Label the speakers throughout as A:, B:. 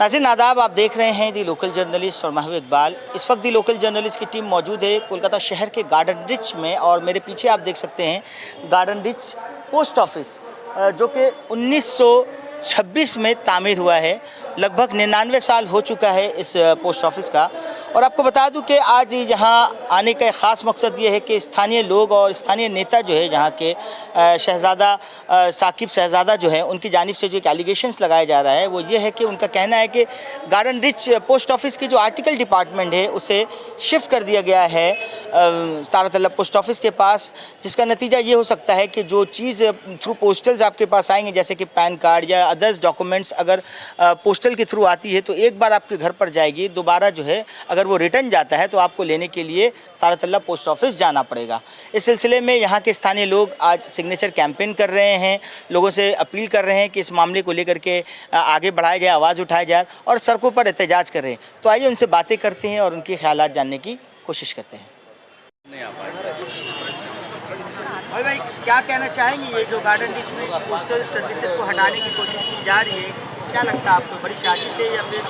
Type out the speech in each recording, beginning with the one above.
A: नाज़रीन आदाब, आप देख रहे हैं दी लोकल जर्नलिस्ट और महबूब इकबाल। इस वक्त दी लोकल जर्नलिस्ट की टीम मौजूद है कोलकाता शहर के गार्डन रिच में और मेरे पीछे आप देख सकते हैं गार्डन रिच पोस्ट ऑफिस जो कि 1926 में तामीर हुआ है। लगभग 99 साल हो चुका है इस पोस्ट ऑफिस का। और आपको बता दूं कि आज यहाँ आने का ख़ास मकसद ये है कि स्थानीय लोग और स्थानीय नेता जो है यहाँ के शहज़ादा साकिब शहज़ादा जो है उनकी जानिब से जो एक एलिगेशंस लगाया जा रहा है वो ये है कि उनका कहना है कि गार्डन रिच पोस्ट ऑफिस की जो आर्टिकल डिपार्टमेंट है उसे शिफ्ट कर दिया गया है तारातल्ला पोस्ट ऑफिस के पास, जिसका नतीजा ये हो सकता है कि जो चीज़ थ्रू पोस्टल्स आपके पास आएंगे जैसे कि पैन कार्ड या अदर्स डॉक्यूमेंट्स अगर पोस्टल के थ्रू आती है तो एक बार आपके घर पर जाएगी, दोबारा जो है अगर वो रिटर्न जाता है तो आपको लेने के लिए तारातल्ला पोस्ट ऑफिस जाना पड़ेगा। इस सिलसिले में यहाँ के स्थानीय लोग आज सिग्नेचर कैंपेन कर रहे हैं, लोगों से अपील कर रहे हैं कि इस मामले को लेकर के आगे बढ़ाया जाए, आवाज़ उठाया जाए और सड़कों पर एहतजाज कर रहे हैं। तो आइए उनसे बातें करते हैं और उनके ख्यालात जानने की कोशिश करते हैं। भाई क्या कहना चाहेंगे, ये जो गार्डन रिच में पोस्टल सर्विसेज को हटाने की कोशिश की जा रही है, क्या लगता है आपको, बड़ी साजिश है या फिर?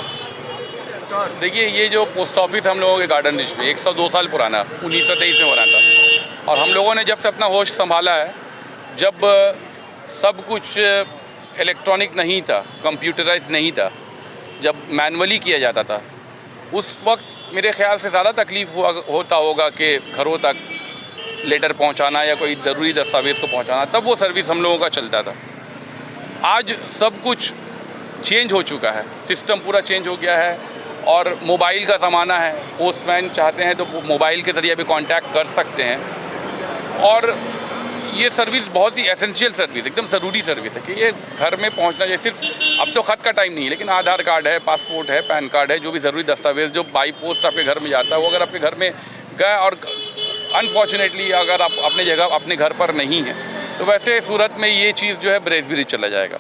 B: देखिए, ये जो पोस्ट ऑफिस हम लोगों के गार्डन रिच में 102 साल पुराना 1923 में बना था और हम लोगों ने जब से अपना होश संभाला है, जब सब कुछ इलेक्ट्रॉनिक नहीं था, कंप्यूटराइज नहीं था, जब मैनुअली किया जाता था, उस वक्त मेरे ख्याल से ज़्यादा तकलीफ़ होता होगा कि घरों तक लेटर पहुंचाना या कोई ज़रूरी दस्तावेज़ को पहुंचाना, तब वो सर्विस हम लोगों का चलता था। आज सब कुछ चेंज हो चुका है, सिस्टम पूरा चेंज हो गया है और मोबाइल का ज़माना है। पोस्टमैन चाहते हैं तो मोबाइल के ज़रिए भी कांटेक्ट कर सकते हैं और ये सर्विस बहुत ही एसेंशियल सर्विस, एकदम ज़रूरी सर्विस है कि ये घर में पहुंचना चाहिए। सिर्फ अब तो ख़त का टाइम नहीं है, लेकिन आधार कार्ड है, पासपोर्ट है, पैन कार्ड है, जो भी ज़रूरी दस्तावेज़ जो बाई पोस्ट आपके घर में जाता है, वो अगर आपके घर में गए और अनफॉर्चुनेटली अगर आप अपने जगह अपने घर पर नहीं है तो वैसे सूरत में ये चीज़ जो है ब्रेजबरी चला जाएगा।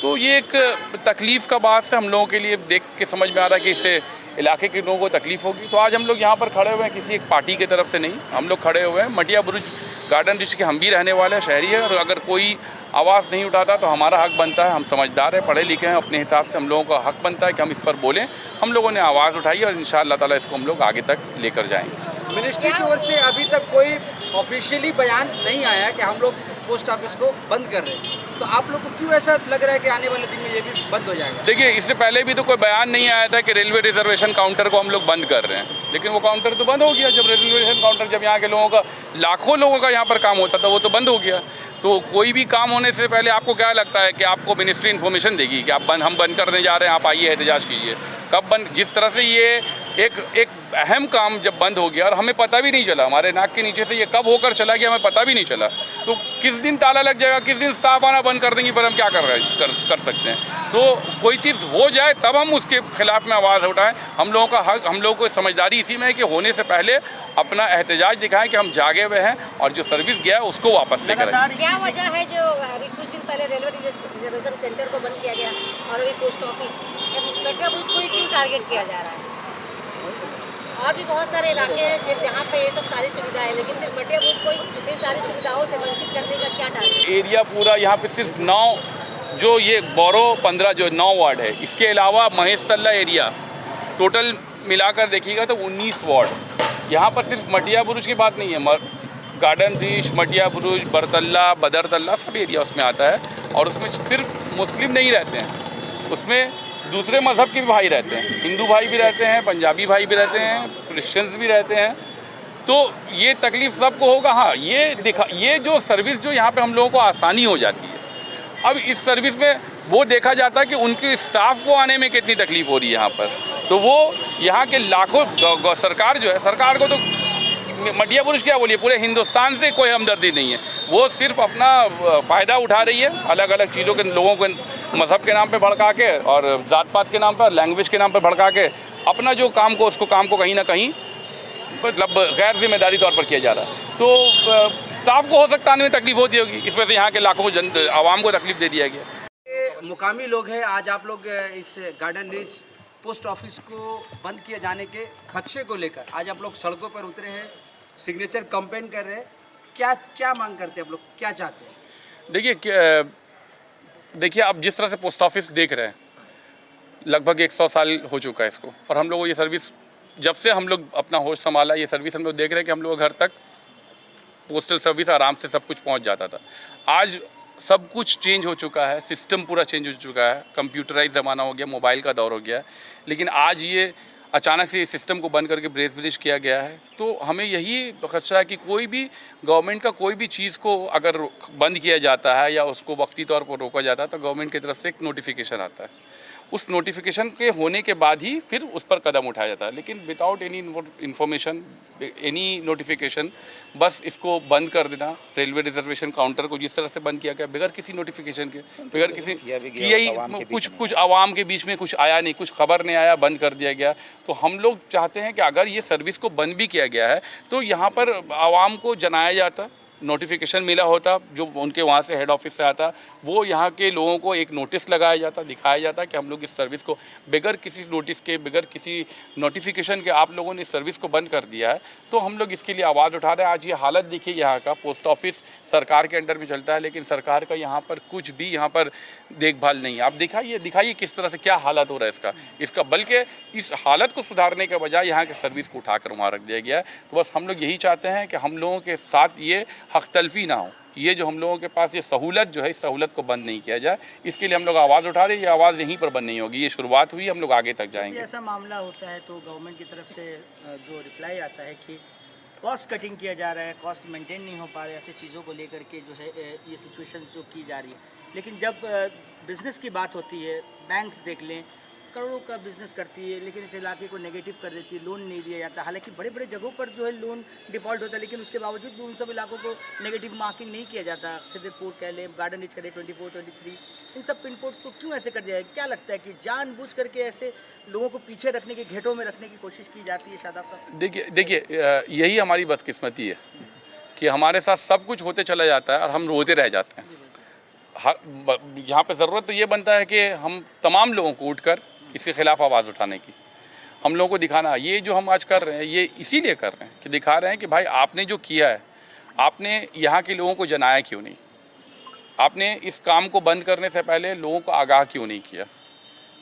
B: तो ये एक तकलीफ़ का बात है, हम लोगों के लिए देख के समझ में आ रहा है कि इससे इलाके के लोगों को तकलीफ़ होगी। तो आज हम लोग यहाँ पर खड़े हुए हैं, किसी एक पार्टी की तरफ से नहीं, हम लोग खड़े हुए हैं मटिया बुरुज गार्डन रिच के हम भी रहने वाले हैं, शहरी है, और अगर कोई आवाज़ नहीं उठाता तो हमारा हक बनता है। हम समझदार हैं, पढ़े लिखे हैं, अपने हिसाब से हम लोगों का हक बनता है कि हम इस पर बोलें। हम लोगों ने आवाज़ उठाई और इंशाअल्लाह ताला इसको हम लोग आगे तक लेकर जाएंगे।
C: मिनिस्ट्री की ओर से अभी तक कोई ऑफिशियली बयान नहीं आया कि हम लोग पोस्ट ऑफिस को बंद कर रहे हैं, तो आप लोग को क्यों ऐसा लग रहा है कि आने वाले दिन में ये भी बंद हो जाएगा?
B: देखिए, इससे पहले भी तो कोई बयान नहीं आया था कि रेलवे रिजर्वेशन काउंटर को हम लोग बंद कर रहे हैं, लेकिन वो काउंटर तो बंद हो गया। जब रिजर्वेशन काउंटर, जब यहाँ के लोगों का, लाखों लोगों का यहाँ पर काम होता था, वो तो बंद हो गया। तो कोई भी काम होने से पहले आपको क्या लगता है कि आपको मिनिस्ट्री इन्फॉर्मेशन देगी कि आप हम बंद करने जा रहे हैं, आप आइए एहतजाज कीजिए? कब बंद? जिस तरह से ये एक अहम काम जब बंद हो गया और हमें पता भी नहीं चला, हमारे नाक के नीचे से ये कब होकर चला गया हमें पता भी नहीं चला, तो किस दिन ताला लग जाएगा, किस दिन स्टाफ आना बंद कर देंगे, पर हम क्या कर सकते हैं? तो कोई चीज़ हो जाए तब हम उसके खिलाफ में आवाज़ उठाएं। हम लोगों का हक, हम लोगों को समझदारी इसी में है कि होने से पहले अपना एहतजाज दिखाएं कि हम जागे हुए हैं और जो सर्विस गया है उसको वापस लेकर आए।
D: क्या वजह है जो अभी कुछ दिन पहले रेलवे रिजर्वेशन सेंटर को बंद किया गया और अभी पोस्ट ऑफिस मटिया बुरुज को ही क्यों टारगेट किया जा रहा है? और भी बहुत सारे इलाके हैं जहाँ पे ये सब सारी सुविधा है, लेकिन सिर्फ मटिया बुरुज को इतनी सारी सुविधाओं से वंचित करने का क्या टारगेट?
B: एरिया पूरा यहाँ पे सिर्फ 9 जो ये बोरो 15 जो 9 वार्ड है, इसके अलावा महेश तल्ला एरिया टोटल मिलाकर देखिएगा तो 19 वार्ड। यहाँ पर सिर्फ मटिया बुरुज की बात नहीं है, गार्डन रिच, मटिया बुरुज, बरतल्ला, बदरतल्ला सब एरिया उसमें आता है और उसमें सिर्फ मुस्लिम नहीं रहते हैं, उसमें दूसरे मज़हब के भी भाई रहते हैं, हिंदू भाई भी रहते हैं, पंजाबी भाई भी रहते हैं, क्रिश्चियंस भी रहते हैं। तो ये तकलीफ़ सबको होगा। हाँ, ये जो सर्विस जो यहाँ पे हम लोगों को आसानी हो जाती है, अब इस सर्विस में वो देखा जाता है कि उनके स्टाफ को आने में कितनी तकलीफ़ हो रही है यहाँ पर, तो वो यहाँ के लाखों सरकार जो है, सरकार को तो मटिया बुरुज क्या बोलिए, पूरे हिंदुस्तान से कोई हमदर्दी नहीं है, वो सिर्फ अपना फ़ायदा उठा रही है, अलग अलग चीज़ों के लोगों को मज़हब के नाम पे भड़का के और ज़ात पात के नाम पर, लैंग्वेज के नाम पर भड़का के अपना जो काम को कहीं ना कहीं मतलब गैर जिम्मेदारी तौर पर किया जा रहा है। तो स्टाफ को हो सकता है तकलीफ होती होगी, इस वजह से यहाँ के लाखों आवाम को तकलीफ दे दिया गया।
C: मुकामी लोग हैं, आज आप लोग इस गार्डन रिच पोस्ट ऑफिस को बंद किए जाने के खदशे को लेकर आज आप लोग सड़कों पर उतरे हैं, सिग्नेचर कैंपेन कर रहे हैं। क्या मांग करते हैं आप लोग, क्या चाहते हैं?
B: देखिए आप जिस तरह से पोस्ट ऑफिस देख रहे हैं, लगभग 100 साल हो चुका है इसको, और हम लोग को ये सर्विस जब से हम लोग अपना होश संभाला, ये सर्विस हम लोग देख रहे हैं कि हम लोग घर तक पोस्टल सर्विस आराम से सब कुछ पहुंच जाता था। आज सब कुछ चेंज हो चुका है, सिस्टम पूरा चेंज हो चुका है, कंप्यूटराइज ज़माना हो गया, मोबाइल का दौर हो गया है। लेकिन आज ये अचानक से इस सिस्टम को बंद करके ब्रिज किया गया है। तो हमें यही खदशा है कि कोई भी गवर्नमेंट का कोई भी चीज़ को अगर बंद किया जाता है या उसको वक्ती तौर पर रोका जाता है तो गवर्नमेंट की तरफ से एक नोटिफिकेशन आता है। उस नोटिफिकेशन के होने के बाद ही फिर उस पर कदम उठाया जाता है। लेकिन without any information, any notification, बस इसको बंद कर देना, रेलवे रिजर्वेशन काउंटर को जिस तरह से बंद किया गया बगैर किसी नोटिफिकेशन के, बगैर किसी किया ही कुछ आवाम के बीच में कुछ आया नहीं, कुछ खबर नहीं आया, बंद कर दिया गया। तो हम लोग चाहते हैं कि अगर ये सर्विस को बंद भी किया गया है तो यहाँ पर आवाम को जनाया जाता, नोटिफिकेशन मिला होता, जो उनके वहाँ से हेड ऑफिस से आता, वो यहाँ के लोगों को एक नोटिस लगाया जाता, दिखाया जाता कि हम लोग इस सर्विस को बगैर किसी नोटिस के, बगैर किसी नोटिफिकेशन के आप लोगों ने इस सर्विस को बंद कर दिया है। तो हम लोग इसके लिए आवाज़ उठा रहे हैं। आज ये हालत देखिए, यहाँ का पोस्ट ऑफिस सरकार के अंडर में चलता है, लेकिन सरकार का यहाँ पर कुछ भी यहाँ पर देखभाल नहीं है। आप दिखाइए किस तरह से क्या हालत हो रहा है इसका, बल्कि इस हालत को सुधारने के बजाय यहाँ के सर्विस को उठाकर वहाँ रख दिया गया है। तो बस हम लोग यही चाहते हैं कि हम लोगों के साथ ये हक तलफी ना हो, ये जो हम लोगों के पास ये सहूलत जो है, इस सहूलत को बंद नहीं किया जाए। इसके लिए हम लोग आवाज़ उठा रहे हैं। ये आवाज़ यहीं पर बंद नहीं होगी, ये शुरुआत हुई, हम लोग आगे तक जाएंगे।
A: ऐसा मामला होता है तो गवर्नमेंट की तरफ से जो रिप्लाई आता है कि कॉस्ट कटिंग किया जा रहा है, कॉस्ट मेंटेन नहीं हो पा रहा है, ऐसी चीज़ों को लेकर के जो है ये सिचुएशन जो की जा रही है। लेकिन जब बिज़नेस की बात होती है, बैंक्स देख लें, करोड़ों का बिजनेस करती है, लेकिन इस इलाके को नेगेटिव कर देती है, लोन नहीं दिया जाता। हालांकि बड़े बड़े जगहों पर जो है लोन डिफ़ॉल्ट होता है, लेकिन उसके बावजूद भी उन सब इलाकों को नेगेटिव मार्किंग नहीं किया जाता। खिदरपुर कह लें, गार्डन रिच करें, 24, 23, इन सब पिन कोड को क्यों ऐसे कर दिया है? क्या लगता है कि जानबूझ करके ऐसे लोगों को पीछे रखने के, घेटों में रखने की कोशिश की जाती है? शादाब साहब,
B: देखिए यही हमारी बदकिस्मती है कि हमारे साथ सब कुछ होते चला जाता है और हम रोते रह जाते हैं। यहाँ पे ज़रूरत तो ये बनता है कि हम तमाम लोगों को उठकर इसके खिलाफ आवाज़ उठाने की, हम लोगों को दिखाना, ये जो हम आज कर रहे हैं ये इसीलिए कर रहे हैं कि दिखा रहे हैं कि भाई आपने जो किया है, आपने यहाँ के लोगों को जनाया क्यों नहीं, आपने इस काम को बंद करने से पहले लोगों को आगाह क्यों नहीं किया,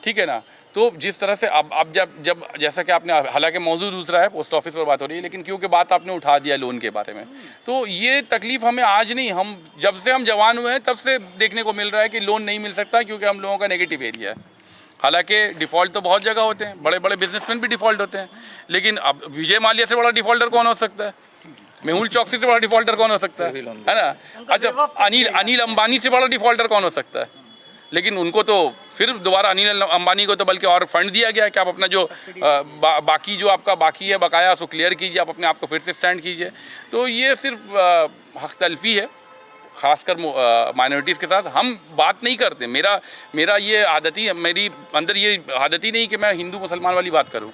B: ठीक है ना। तो जिस तरह से अब जब जैसा कि आपने, हालांकि मौजूद दूसरा है, पोस्ट ऑफिस पर बात हो रही है, लेकिन क्योंकि बात आपने उठा दिया लोन के बारे में, तो ये तकलीफ़ हमें आज नहीं, हम जब से हम जवान हुए हैं तब से देखने को मिल रहा है कि लोन नहीं मिल सकता क्योंकि हम लोगों का नेगेटिव एरिया है। हालांकि डिफ़ॉल्ट तो बहुत जगह होते हैं, बड़े बड़े बिजनेसमैन भी डिफ़ॉल्ट होते हैं, लेकिन अब विजय माल्या से बड़ा डिफ़ॉल्टर कौन हो सकता है? मेहुल चौकसी से बड़ा डिफ़ॉल्टर कौन हो सकता है ना? अच्छा, अनिल अंबानी से बड़ा डिफ़ॉल्टर कौन हो सकता है? लेकिन उनको तो फिर दोबारा अनिल अंबानी को तो बल्कि और फंड दिया गया है कि आप अपना जो बाकी जो आपका बाकी है बकाया उसको क्लियर कीजिए, आप अपने आप को फिर से स्टैंड कीजिए। तो ये सिर्फ हक तलफी है, ख़ासकर माइनॉरिटीज़ के साथ हम बात नहीं करते। मेरा ये आदत ही, मेरी अंदर ये आदत ही नहीं कि मैं हिंदू मुसलमान वाली बात करूं।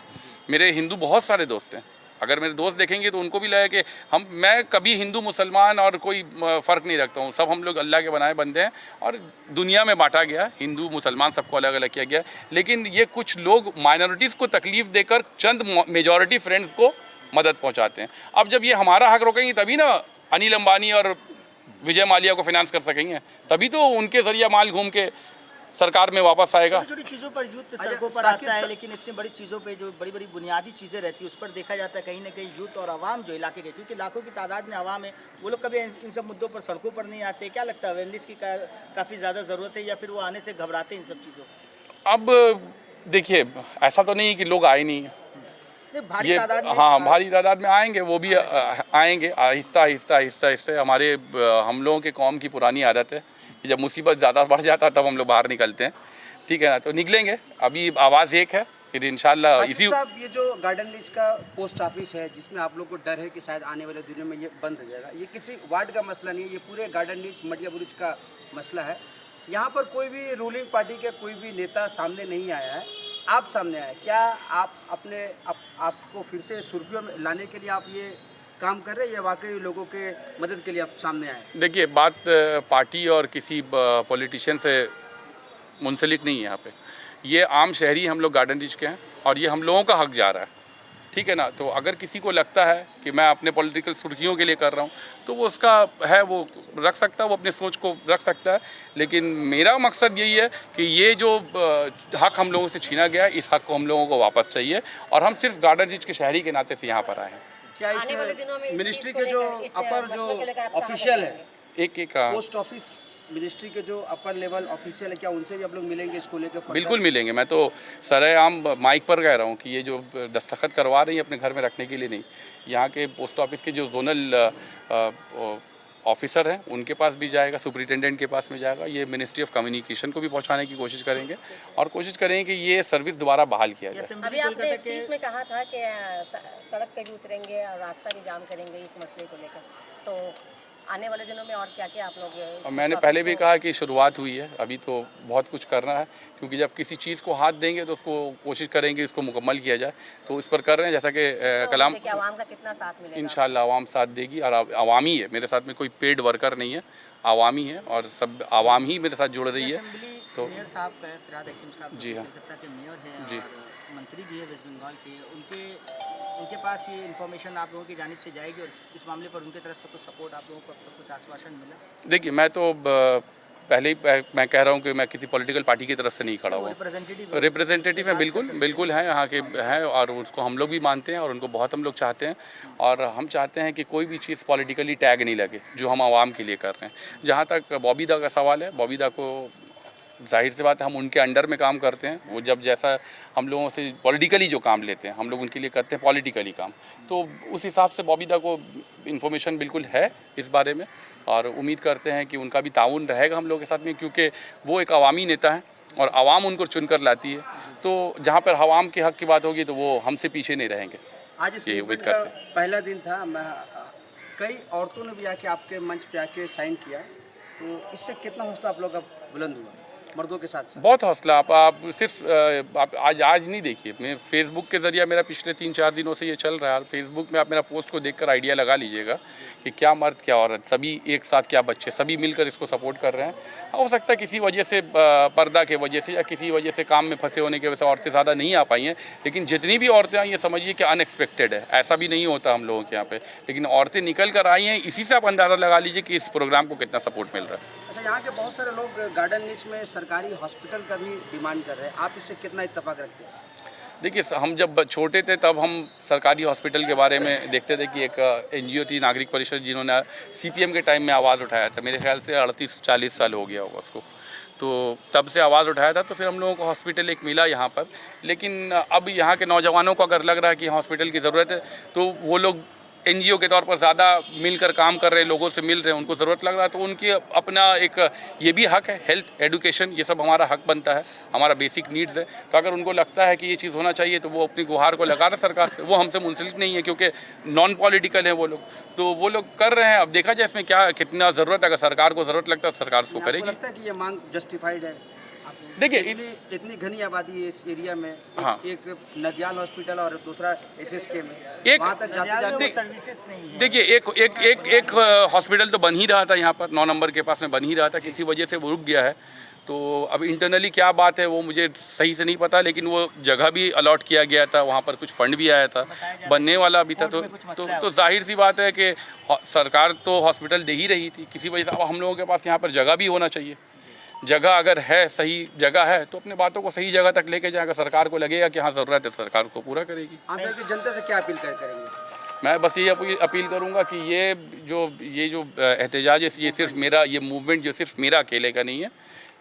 B: मेरे हिंदू बहुत सारे दोस्त हैं, अगर मेरे दोस्त देखेंगे तो उनको भी लगे कि मैं कभी हिंदू मुसलमान और कोई फ़र्क नहीं रखता हूं। सब हम लोग अल्लाह के बनाए बंदे हैं और दुनिया में बांटा गया, हिंदू मुसलमान सबको अलग अलग किया गया। लेकिन ये कुछ लोग माइनॉरिटीज़ को तकलीफ़ देकर चंद मेजॉरिटी फ्रेंड्स को मदद पहुँचाते हैं। अब जब ये हमारा हक रोकेंगे तभी ना अनिल अंबानी और विजय माल्या को फाइनेंस कर सकेंगे, तभी तो उनके जरिए माल घूम के सरकार में वापस आएगा।
A: छोटी छोटी चीज़ों पर यूथ सड़कों पर आता है, लेकिन इतनी बड़ी चीज़ों पे जो बड़ी बड़ी बुनियादी चीज़ें रहती है उस पर देखा जाता है कहीं ना कहीं यूथ और आवाम जो इलाके के, क्योंकि लाखों की तादाद में आवाम है, वो लोग कभी इन सब मुद्दों पर सड़कों पर नहीं आते। क्या लगता है, अवेयरनेस की काफ़ी ज़्यादा ज़रूरत है या फिर वो आने से घबराते हैं इन सब चीज़ों?
B: अब देखिए, ऐसा तो नहीं कि लोग आए नहीं,
A: भारी तादाद में,
B: हाँ भारी तादाद में आएंगे, वो भी आएंगे आहिस्ता आहिस्ता आहिस्ता आहिस्ता। हमारे हम लोगों के कौम की पुरानी आदत है कि जब मुसीबत ज़्यादा बढ़ जाता है तब हम लोग बाहर निकलते हैं, ठीक है ना। तो निकलेंगे, अभी आवाज़ एक है, फिर इंशाल्लाह इसी।
C: साहब, ये जो गार्डन रिच का पोस्ट ऑफिस है जिसमें आप लोग को डर है कि शायद आने वाले दिनों में ये बंद हो जाएगा, ये किसी वार्ड का मसला नहीं है, ये पूरे गार्डन रिच मटिया बुरुज का मसला है। यहाँ पर कोई भी रूलिंग पार्टी के कोई भी नेता सामने नहीं आया है, आप सामने आए। क्या आप अपने आपको फिर से सुर्खियों में लाने के लिए आप ये काम कर रहे हैं या वाकई लोगों के मदद के लिए आप सामने आए?
B: देखिए, बात पार्टी और किसी पॉलिटिशियन से मुंसलिक नहीं है। यहाँ पे ये आम शहरी हम लोग गार्डन रिच के हैं और ये हम लोगों का हक जा रहा है, ठीक है ना। तो अगर किसी को लगता है कि मैं अपने पॉलिटिकल सुर्खियों के लिए कर रहा हूँ तो वो उसका है, वो रख सकता है, वो अपने सोच को रख सकता है। लेकिन मेरा मकसद यही है कि ये जो हक हम लोगों से छीना गया, इस हक को हम लोगों को वापस चाहिए और हम सिर्फ गार्डन रिच के शहरी के नाते से यहाँ पर आए हैं।
C: क्या इस
D: आने वाले दिनों में इस
C: मिनिस्ट्री
D: चीज़ को
C: के जो
D: लेकर, इस
C: अपर
D: मसले
C: जो
D: को लेकर आप कहाँ
C: ऑफिशियल
D: तक
C: है,
D: जाएंगे?
B: एक
C: पोस्ट ऑफिस मिनिस्ट्री के जो अपर लेवल ऑफिशियल है, क्या उनसे भी आप लोग मिलेंगे इसको लेकर further?
B: बिल्कुल मिलेंगे। मैं तो सरेआम माइक पर कह रहा हूँ कि ये जो दस्तखत करवा रही है अपने घर में रखने के लिए नहीं, यहाँ के पोस्ट ऑफिस के जो जोनल ऑफिसर हैं उनके पास भी जाएगा, सुपरिटेंडेंट के पास में जाएगा। ये मिनिस्ट्री ऑफ कम्युनिकेशन को भी पहुँचाने की कोशिश करेंगे और कोशिश करेंगे कि ये सर्विस दोबारा बहाल किया जाए।
D: अभी आपने स्पीच में कहा था कि सड़क पे भी उतरेंगे और रास्ता भी जाम करेंगे इस मसले को लेकर, तो आने वाले दिनों में और क्या क्या आप लोग
B: और मैंने पहले भी कहा कि शुरुआत हुई है, अभी तो बहुत कुछ करना है, क्योंकि जब किसी चीज़ को हाथ देंगे तो उसको कोशिश करेंगे इसको मुकम्मल किया जाए। तो इस पर कर रहे हैं, जैसा कि कलाम
D: आवाम का कितना साथ मिलेगा?
B: इंशाल्लाह आवाम साथ देगी और आवामी है, मेरे साथ में कोई पेड वर्कर नहीं है, आवामी है और सब आवाम ही मेरे साथ जुड़ रही है। तो
A: मेयर साहब का है, फिराद हकीम साहब
B: जी हाँ।
A: कोलकाता के मेयर हैं
B: जी।
A: और मंत्री भी है वेस्ट बंगाल के, उनके पास ये इन्फॉर्मेशन आप लोगों की जानिब से जाएगी और इस मामले पर उनके तरफ से कुछ सपोर्ट आप लोगों को अब तक कुछ आश्वासन मिला?
B: देखिए, मैं तो पहले ही मैं कह रहा हूँ कि मैं किसी पॉलिटिकल पार्टी की तरफ से नहीं खड़ा हुआ। रिप्रेजेंटेटिव हैं, बिल्कुल हैं, यहाँ के हैं और उसको हम लोग भी मानते हैं और उनको बहुत हम लोग चाहते हैं और हम चाहते हैं कि कोई भी चीज़ पॉलिटिकली टैग नहीं लगे जो हम आवाम के लिए कर रहे हैं। जहाँ तक बॉबी दा का सवाल है, बॉबी दा को जाहिर सी बात है हम उनके अंडर में काम करते हैं, वो जब जैसा हम लोगों से पॉलिटिकली जो काम लेते हैं हम लोग उनके लिए करते हैं पॉलिटिकली काम, तो उस हिसाब से बॉबी दा को इन्फॉर्मेशन बिल्कुल है इस बारे में और उम्मीद करते हैं कि उनका भी ताउन रहेगा हम लोगों के साथ में, क्योंकि वो एक अवामी नेता हैं और आवाम उनको चुनकर लाती है। तो जहाँ पर आवाम के हक़ की बात होगी तो वो हमसे पीछे नहीं रहेंगे।
C: आज इस
B: ये
C: मूवमेंट
B: उम्मीद
C: का
B: करते हैं।
C: पहला दिन था, कई औरतों ने भी आके आपके मंच पे आके साइन किया, तो इससे कितना हौसला आप लोग का बुलंद हुआ मर्दों के साथ?
B: बहुत हौसला। आप सिर्फ आप आज नहीं देखिए, मैं फेसबुक के ज़रिए मेरा पिछले 3-4 दिनों से ये चल रहा है। फेसबुक में आप मेरा पोस्ट को देखकर आइडिया लगा लीजिएगा कि क्या मर्द क्या औरत सभी एक साथ, क्या बच्चे सभी मिलकर इसको सपोर्ट कर रहे हैं। हो सकता है किसी वजह से पर्दा के वजह से या किसी वजह से काम में फंसे होने की वजह से औरतें ज़्यादा नहीं आ पाई हैं, लेकिन जितनी भी औरतें आई ये समझिए कि अनएक्सपेक्टेड है, ऐसा भी नहीं होता हम लोगों के यहाँ पे, लेकिन औरतें निकल कर आई हैं। इसी से आप अंदाज़ा लगा लीजिए कि इस प्रोग्राम को कितना सपोर्ट मिल रहा है।
C: अच्छा, यहाँ के बहुत सारे लोग गार्डन रीच में सरकारी हॉस्पिटल का भी डिमांड कर रहे हैं, आप इससे कितना इत्तेफाक रखते हैं?
B: देखिए, हम जब छोटे थे तब हम सरकारी हॉस्पिटल के बारे में देखते थे कि एक एनजीओ थी नागरिक परिषद, जिन्होंने सीपीएम के टाइम में आवाज़ उठाया था। मेरे ख्याल से 38-40 साल हो गया होगा उसको, तो तब से आवाज़ उठाया था। तो फिर हम लोगों को हॉस्पिटल एक मिला यहाँ पर, लेकिन अब यहाँ के नौजवानों को अगर लग रहा है कि हॉस्पिटल की ज़रूरत है तो वो लोग एनजीओ के तौर पर ज़्यादा मिलकर काम कर रहे हैं, लोगों से मिल रहे हैं, उनको ज़रूरत लग रहा है तो उनकी अपना एक ये भी हक है। हेल्थ, एजुकेशन, ये सब हमारा हक बनता है, हमारा बेसिक नीड्स है। तो अगर उनको लगता है कि ये चीज़ होना चाहिए तो वो अपनी गुहार को लगा रहे सरकार से। वो हमसे मुंसलिक नहीं है क्योंकि नॉन पॉलिटिकल है वो लोग, तो वो लोग कर रहे हैं। अब देखा जाए इसमें क्या कितना ज़रूरत है, अगर सरकार को ज़रूरत लगता है सरकार उसको
C: आपको
B: करेगी।
C: लगता है कि ये मांग जस्टिफाइड है?
B: देखिए,
C: इतनी घनी आबादी है इस एरिया में,
B: हाँ।
C: एक नदियाल हॉस्पिटल और दूसरा एसएसके में,
B: एक
C: वहाँ तक जाते
A: सर्विसेज नहीं है।
B: देखिए, एक हॉस्पिटल तो बन ही रहा था यहाँ पर, 9 नंबर के पास में बन ही रहा था, किसी वजह से वो रुक गया है। तो अब इंटरनली क्या बात है वो मुझे सही से नहीं पता, लेकिन वो जगह भी अलॉट किया गया था, वहाँ पर कुछ फंड भी आया था, बनने वाला भी था। तो जाहिर सी बात है कि सरकार तो हॉस्पिटल दे ही रही थी, किसी वजह से अब हम लोगों के पास यहाँ पर जगह भी होना चाहिए। जगह अगर है, सही जगह है तो अपने बातों को सही जगह तक लेके जाएगा। सरकार को लगेगा कि हाँ ज़रूरत है, सरकार को पूरा करेगी।
C: आप यहाँ की जनता से क्या अपील करेंगे?
B: मैं बस ये अपील करूंगा कि ये जो एहतजाज है, ये सिर्फ मेरा, ये मूवमेंट जो सिर्फ मेरा अकेले का नहीं है,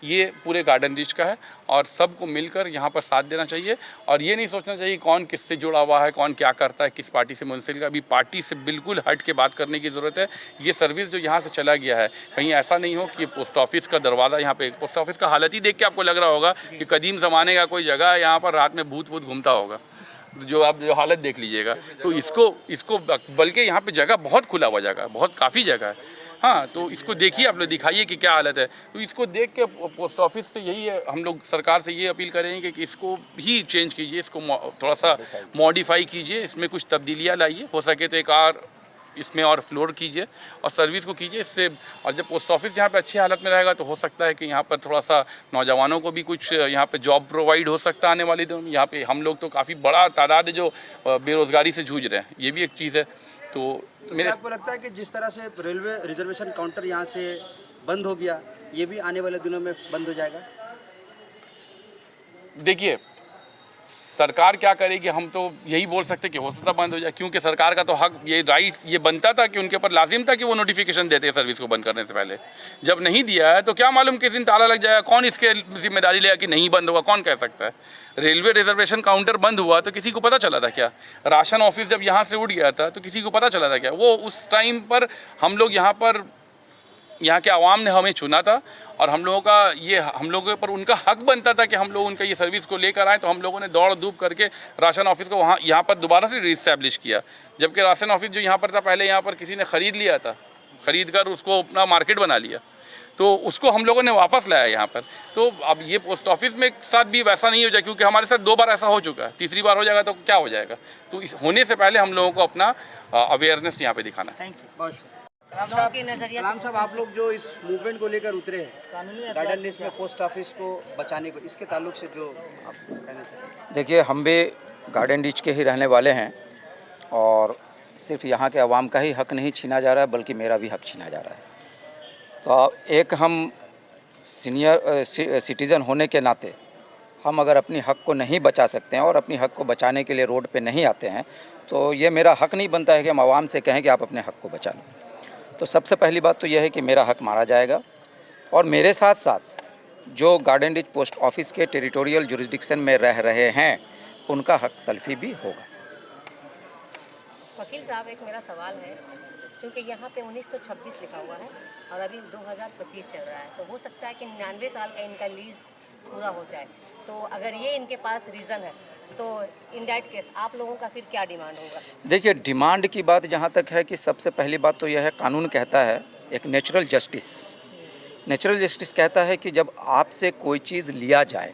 B: ये पूरे गार्डन रीच का है और सबको मिलकर यहाँ पर साथ देना चाहिए। और ये नहीं सोचना चाहिए कौन किससे जुड़ा हुआ है, कौन क्या करता है, किस पार्टी से मुंसलिक है। अभी पार्टी से बिल्कुल हट के बात करने की ज़रूरत है। ये सर्विस जो यहाँ से चला गया है, कहीं ऐसा नहीं हो कि पोस्ट ऑफिस का दरवाज़ा, यहाँ पे पोस्ट ऑफिस का हालत ही देख के आपको लग रहा होगा कि कदीम ज़माने का कोई जगह है, यहाँ पर रात में भूत घूमता होगा, जो हालत देख लीजिएगा। तो इसको बल्कि यहाँ पे जगह बहुत खुला हुआ जगह, बहुत काफ़ी जगह है। हाँ, तो इसको देखिए, आप लोग दिखाइए कि क्या हालत है। तो इसको देख के पोस्ट ऑफिस से यही है, हम लोग सरकार से ये अपील करेंगे कि इसको ही चेंज कीजिए, इसको थोड़ा सा मॉडिफाई कीजिए, इसमें कुछ तब्दीलियाँ लाइए, हो सके तो एक और इसमें और फ्लोर कीजिए और सर्विस को कीजिए इससे। और जब पोस्ट ऑफिस यहाँ पे अच्छी हालत में रहेगा तो हो सकता है कि यहाँ पर थोड़ा सा नौजवानों को भी कुछ यहाँ पे जॉब प्रोवाइड हो सकता है आने वाले दिनों में। यहाँ पे हम लोग तो काफ़ी बड़ा तादाद है जो बेरोज़गारी से जूझ रहे हैं, ये भी एक चीज़ है। तो मेरे
C: आपको लगता है कि जिस तरह से रेलवे रिजर्वेशन काउंटर यहाँ से बंद हो गया, ये भी आने वाले दिनों में बंद हो जाएगा?
B: देखिए, सरकार क्या करेगी, हम तो यही बोल सकते कि हो सकता बंद हो जाए, क्योंकि सरकार का तो हक, ये राइट, ये बनता था कि उनके ऊपर लाजिम था कि वो नोटिफिकेशन देते हैं सर्विस को बंद करने से पहले। जब नहीं दिया है तो क्या मालूम किस दिन ताला लग जाएगा, कौन इसके जिम्मेदारी लेगा कि नहीं बंद होगा, कौन कह सकता है। रेलवे रिजर्वेशन काउंटर बंद हुआ तो किसी को पता चला था क्या? राशन ऑफिस जब यहाँ से उड़ गया था तो किसी को पता चला था क्या? वो उस टाइम पर हम लोग यहाँ के आवाम ने हमें चुना था और हम लोगों पर उनका हक बनता था कि हम लोग उनका ये सर्विस को लेकर आए। तो हम लोगों ने दौड़ धूप करके राशन ऑफिस को यहाँ पर दोबारा से रीस्टैब्लिश किया। जबकि राशन ऑफिस जो यहाँ पर था पहले, यहाँ पर किसी ने ख़रीद लिया था, ख़रीद कर उसको अपना मार्केट बना लिया, तो उसको हम लोगों ने वापस लाया यहाँ पर। तो अब ये पोस्ट ऑफिस में साथ भी वैसा नहीं हो जाए, क्योंकि हमारे साथ 2 बार ऐसा हो चुका है, तीसरी बार हो जाएगा तो क्या हो जाएगा। तो इस होने से पहले हम लोगों को अपना अवेयरनेस यहाँ पे दिखाना है।
A: Thank you.
C: बहुत शुक्रिया।
D: लोगों के नजरिया
C: कलाम साहब, आप लोग जो इस मूवमेंट को लेकर उतरे हैं,
A: कानूनी
C: गार्डन लिस्ट में पोस्ट ऑफिस को बचाने को, इसके ताल्लुक से जो आप कहना चाहते हैं?
E: देखिए, हम भी गार्डन रिच के ही रहने वाले हैं और सिर्फ यहाँ के आवाम का ही हक नहीं छीना जा रहा है, बल्कि मेरा भी हक छीना जा रहा है। तो एक हम सीनियर सिटीज़न होने के नाते हम अगर अपनी हक को नहीं बचा सकते हैं और अपनी हक को बचाने के लिए रोड पे नहीं आते हैं, तो ये मेरा हक नहीं बनता है कि हम आवाम से कहें कि आप अपने हक को बचा लो। तो सबसे पहली बात तो यह है कि मेरा हक मारा जाएगा और मेरे साथ साथ जो गार्डन रिच पोस्ट ऑफिस के टेरिटोरियल जुरिस्डिक्शन में रह रहे हैं उनका हक तलफी भी होगा।
D: वकील साहब, एक मेरा सवाल है, क्योंकि यहाँ पे 1926 लिखा हुआ है और अभी 2025 चल रहा है, तो हो सकता है कि 99 साल का इनका लीज पूरा हो जाए। तो अगर ये इनके पास रीज़न है तो इन दैट केस आप लोगों का फिर क्या डिमांड होगा?
E: देखिए, डिमांड की बात जहाँ तक है कि सबसे पहली बात तो यह है, कानून कहता है एक नेचुरल जस्टिस। नेचुरल जस्टिस कहता है कि जब आपसे कोई चीज़ लिया जाए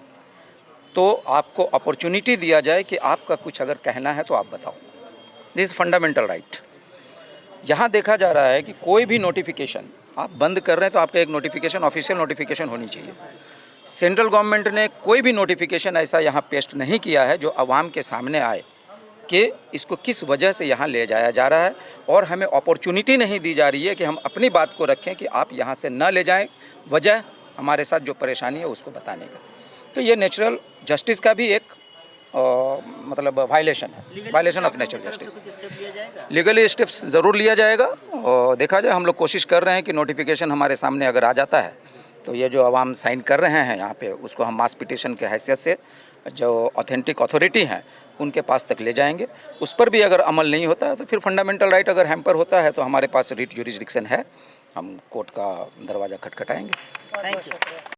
E: तो आपको अपॉर्चुनिटी दिया जाए कि आपका कुछ अगर कहना है तो आप बताओ। This is fundamental right. यहाँ देखा जा रहा है कि कोई भी नोटिफिकेशन आप बंद कर रहे हैं तो आपका एक नोटिफिकेशन, ऑफिशियल नोटिफिकेशन होनी चाहिए। सेंट्रल गवर्नमेंट ने कोई भी नोटिफिकेशन ऐसा यहाँ पेस्ट नहीं किया है जो आवाम के सामने आए कि इसको किस वजह से यहाँ ले जाया जा रहा है, और हमें अपॉर्चुनिटी नहीं दी जा रही है कि हम अपनी बात को रखें कि आप यहाँ से न ले जाएं, वजह हमारे साथ जो परेशानी है उसको बताने का। तो ये नेचुरल जस्टिस का भी एक मतलब वायलेशन है, violation of natural justice. Legally steps ज़रूर लिया जाएगा और देखा जाए, हम लोग कोशिश कर रहे हैं कि नोटिफिकेशन हमारे सामने अगर आ जाता है तो ये जो आवाम साइन कर रहे हैं यहाँ पे, उसको हम मास पिटीशन के हैसियत से जो ऑथेंटिक अथॉरिटी हैं उनके पास तक ले जाएंगे। उस पर भी अगर अमल नहीं होता है तो फिर फंडामेंटल राइट अगर हैम्पर होता है तो हमारे पास रिट जुरिस्डिक्शन है, हम कोर्ट का दरवाज़ा खटखटाएंगे।
D: बहुत बहुत शुक्रिया।